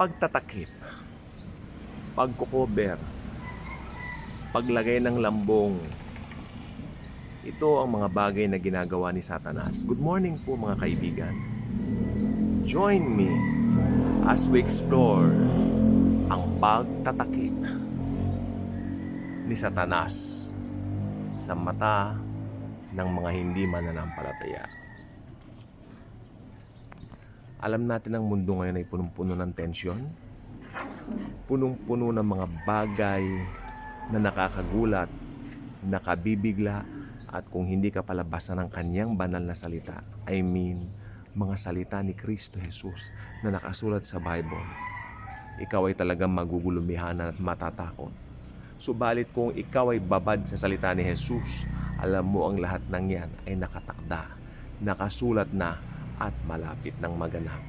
pagtatakip, pagko-cover, paglagay ng lambong. Ito ang mga bagay na ginagawa ni Satanas. Good morning po mga kaibigan. Join me as we explore ang pagtatakip ni Satanas sa mata ng mga hindi mananampalataya. Alam natin ang mundo ngayon ay punong-puno ng tensyon, punong-puno ng mga bagay na nakakagulat, nakabibigla, at kung hindi ka palabasa ng kanyang banal na salita, mga salita ni Kristo Jesus na nakasulat sa Bible, ikaw ay talagang magugulumihan at matatakot. Subalit kung ikaw ay babad sa salita ni Jesus, alam mo ang lahat ng yan ay nakatakda, nakasulat na, at malapit ng maganap.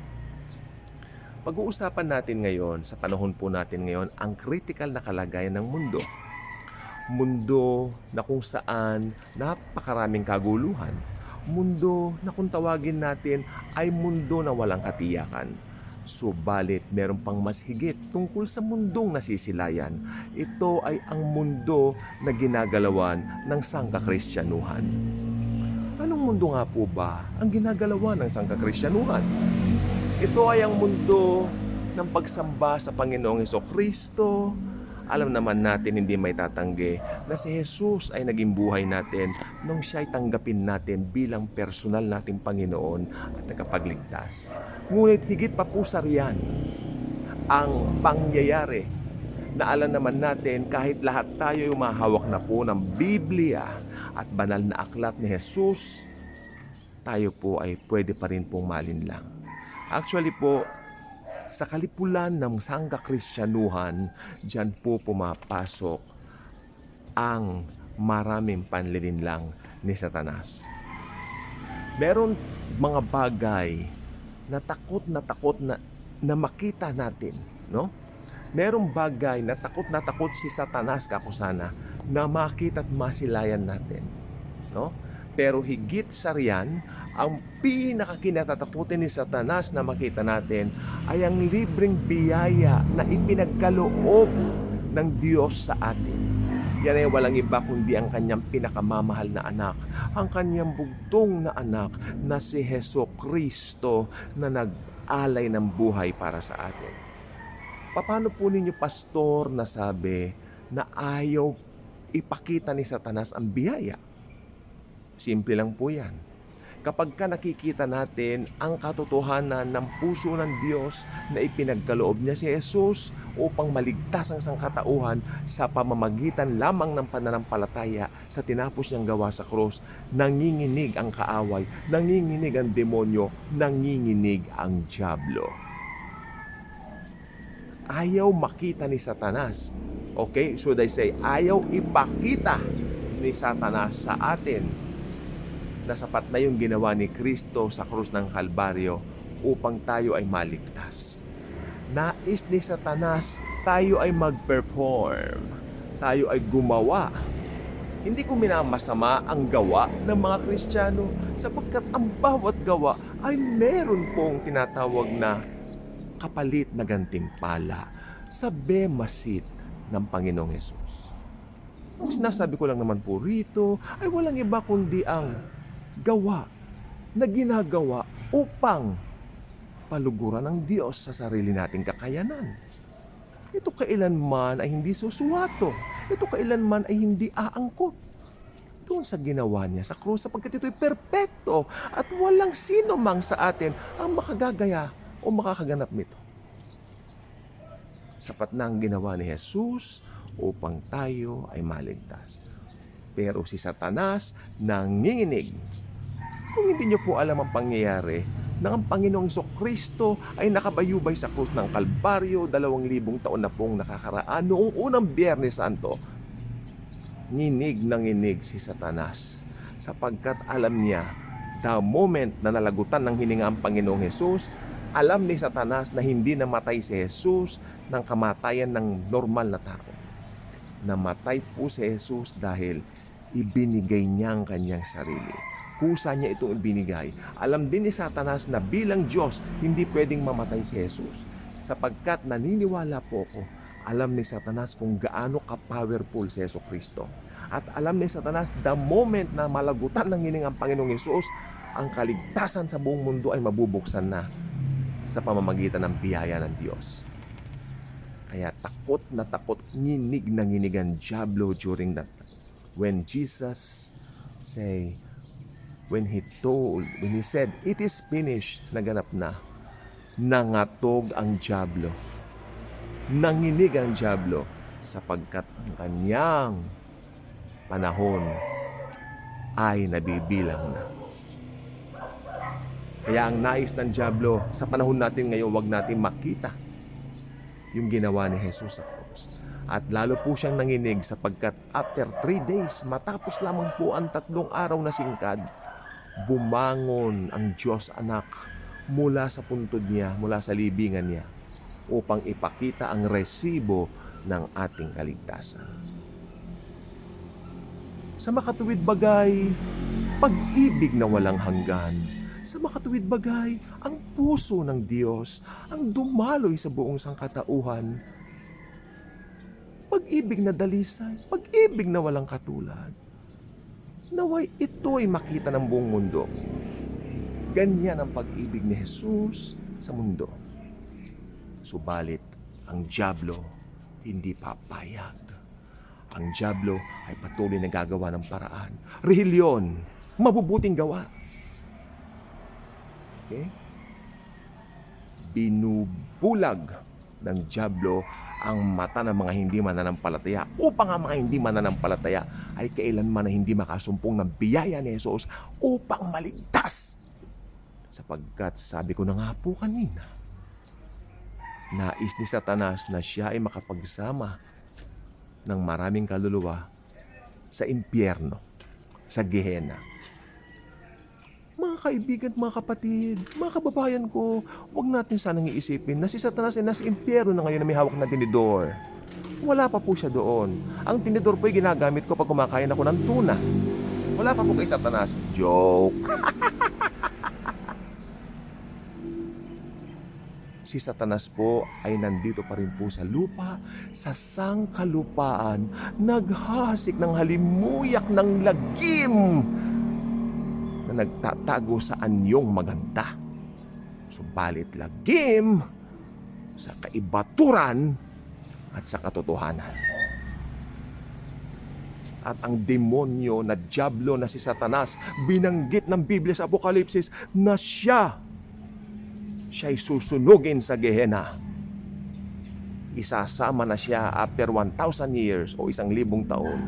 Pag-uusapan natin ngayon, sa panahon po natin ngayon, ang critical na kalagayan ng mundo. Mundo na kung saan napakaraming kaguluhan. Mundo na kung tawagin natin ay mundo na walang katiyakan. Subalit meron pang mas higit tungkol sa mundong nasisilayan. Ito ay ang mundo na ginagalawan ng sangkakristyanuhan. Anong mundo nga po ba ang ginagalawan ng sangkakristyanuhan? Ito ay ang mundo ng pagsamba sa Panginoong Hesukristo. Alam naman natin, hindi may tatanggi na si Jesus ay naging buhay natin nung siya ay tanggapin natin bilang personal nating Panginoon at tagapagligtas. Ngunit higit pa po sa riyan ang pangyayari na alam naman natin kahit lahat tayo ay umahawak na po ng Biblia at banal na aklat ni Jesus, tayo po ay pwede pa rin pong malinlang. Actually po, sa kalipulan ng sangkakristyanuhan, diyan po pumapasok ang maraming panlilinlang ni Satanas. Meron mga bagay na takot na makita natin, no? Merong bagay na takot si Satanas kakusana na makita at masilayan natin, no? Pero higit sa riyan, ang pinakakinatatakutin ni Satanas na makita natin ay ang libreng biyaya na ipinagkaloob ng Diyos sa atin. Yan ay walang iba kundi ang kanyang pinakamamahal na anak, ang kanyang bugtong na anak na si Hesukristo na nag-alay ng buhay para sa atin. Paano po ninyo, pastor, nasabi na ayaw ipakita ni Satanas ang biyaya? Simple lang po yan. Kapag ka nakikita natin ang katotohanan ng puso ng Diyos na ipinagkaloob niya si Jesus upang maligtas ang sangkatauhan sa pamamagitan lamang ng pananampalataya sa tinapos niyang gawa sa krus, nanginginig ang kaaway, nanginginig ang demonyo, nanginginig ang dyablo. Ayaw makita ni Satanas. Okay? Should I say, ayaw ipakita ni Satanas sa atin na sapat na yung ginawa ni Kristo sa krus ng Kalbaryo upang tayo ay maligtas. Nais ni Satanas tayo ay mag-perform, tayo ay gumawa. Hindi ko minamasama ang gawa ng mga Kristiyano sapagkat ang bawat gawa ay meron pong tinatawag na kapalit na gantimpala sa bemasit ng Panginoong Hesus. Ang sinasabi ko lang naman po rito ay walang iba kundi ang gawa na ginagawa upang paluguran ng Diyos sa sarili nating kakayanan. Ito kailanman ay hindi susuwato. Ito kailanman ay hindi aangkop doon sa ginawa niya sa krus sapagkat ito'y perpekto at walang sino mang sa atin ang makagagaya o makakaganap nito. Sapat na ang ginawa ni Jesus upang tayo ay maligtas. Pero si Satanas nanginginig. Kung hindi niyo po alam ang pangyayari na ang Panginoong Hesukristo ay nakabayubay sa krus ng Kalbaryo 2,000 taon na pong nakakaraan noong unang Biyernes Santo, nginig si Satanas sapagkat alam niya the moment na nalagutan ng hininga ang Panginoong Hesus, alam ni Satanas na hindi namatay si Jesus ng kamatayan ng normal na tao. Namatay po si Jesus dahil ibinigay niya ang kanyang sarili. Kusa niya itong ibinigay. Alam din ni Satanas na bilang Diyos, hindi pwedeng mamatay si Jesus. sapagkat naniniwala po ako, alam ni Satanas kung gaano ka-powerful si Jesucristo. At alam ni Satanas, the moment na malagutan ng hininga ang Panginoong Hesus, ang kaligtasan sa buong mundo ay mabubuksan na sa pamamagitan ng biyaya ng Diyos. Kaya takot na takot, nginig na nginig ang diablo during that time. When Jesus say, when he said, it is finished, naganap na, nangatog ang diablo. Nanginig ang diablo sapagkat ang kanyang panahon ay nabibilang na. Kaya ang nais ng diablo sa panahon natin ngayon, wag natin makita yung ginawa ni Jesus sa cross. At lalo po siyang nanginig sapagkat after 3 days, matapos lamang po ang 3 araw na singkad, bumangon ang Diyos Anak mula sa puntod niya, mula sa libingan niya, upang ipakita ang resibo ng ating kaligtasan. Sa makatuwid bagay, pag-ibig na walang hanggan. Sa makatuwid bagay, ang puso ng Diyos ang dumaloy sa buong sangkatauhan. Pag-ibig na dalisay, pag-ibig na walang katulad. Naway ito'y makita ng buong mundo. Ganyan ang pag-ibig ni Jesus sa mundo. Subalit, ang diablo hindi papayag. Ang diablo ay patuloy na gagawa ng paraan. Rehilyon, mabubuting gawa. Okay? Binubulag ng diablo ang mata ng mga hindi mananampalataya upang ang mga hindi mananampalataya ay kailanman na hindi makasumpong ng biyaya ni Jesus upang maligtas. Sapagkat sabi ko na nga po kanina, nais ni Satanas na siya ay makapagsama ng maraming kaluluwa sa impyerno, sa Gehenna. Mga kaibigan, mga kapatid, mga kababayan ko, huwag natin sanang iisipin na si Satanas ay nasa impyerno na ngayon na may hawak na tinidor. Wala pa po siya doon. Ang tinidor po ay ginagamit ko pag kumakain ako ng tuna. Wala pa po kay Satanas. Joke! Si Satanas po ay nandito pa rin po sa lupa, sa sangkalupaan, naghahasik ng halimuyak ng lagim na nagtatago sa anyong maganda. Subalit lagim sa kaibaturan at sa katotohanan. At ang demonyo na diablo na si Satanas, binanggit ng Biblia sa Apokalipsis na siya'y susunugin sa Gehenna. Isasama na siya after 1,000 years o 1,000 taon.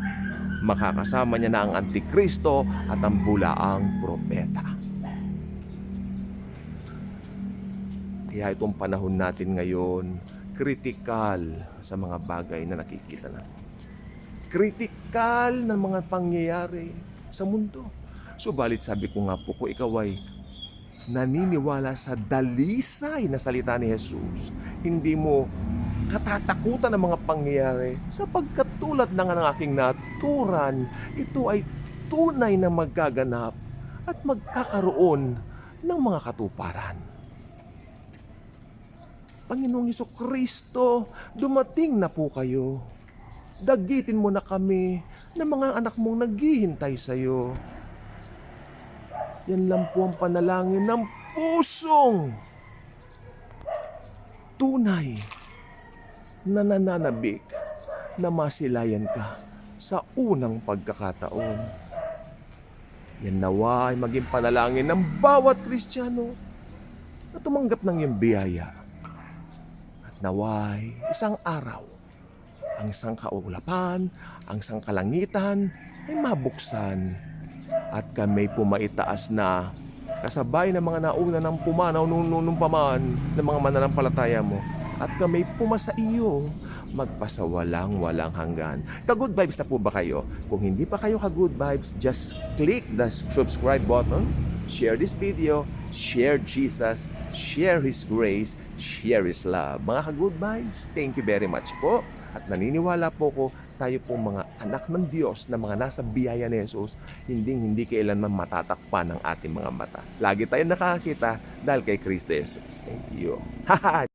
Makakasama niya na ang Antikristo at ang bulaang propeta. Kaya itong panahon natin ngayon, kritikal sa mga bagay na nakikita natin. Kritikal ng mga pangyayari sa mundo. Subalit sabi ko nga po, kung ikaw ay naniniwala sa dalisay na salita ni Jesus, hindi mo katatakutan ng mga pangyayari sapagkat tulad ng aking naturan, ito ay tunay na magaganap at magkakaroon ng mga katuparan. Panginoong Jesucristo, dumating na po kayo. Dagitin mo na kami ng mga anak mong naghihintay sa iyo. Yan lang po ang panalangin ng pusong tunay na nananabik na masilayan ka sa unang pagkakataon. Yan nawa ay maging panalangin ng bawat Kristiyano na tumanggap ng iyong biyaya. At naway isang araw, ang isang kaulapan, ang isang kalangitan ay mabuksan at kami pumaitaas na kasabay ng mga nauna ng pumanaw nung paman ng mga mananampalataya mo. At kami pumasa iyo magpasawalang-walang hanggan. Ka-good vibes na po ba kayo? Kung hindi pa kayo ka-good vibes, just click the subscribe button, share this video, share Jesus, share His grace, share His love. Mga ka-good vibes, thank you very much po. At naniniwala po ko, tayo pong mga anak ng Diyos na mga nasa biyaya ni Jesus, hindi kailanman matatakpan ng ating mga mata. Lagi tayong nakakita dahil kay Kristo Jesus. Thank you.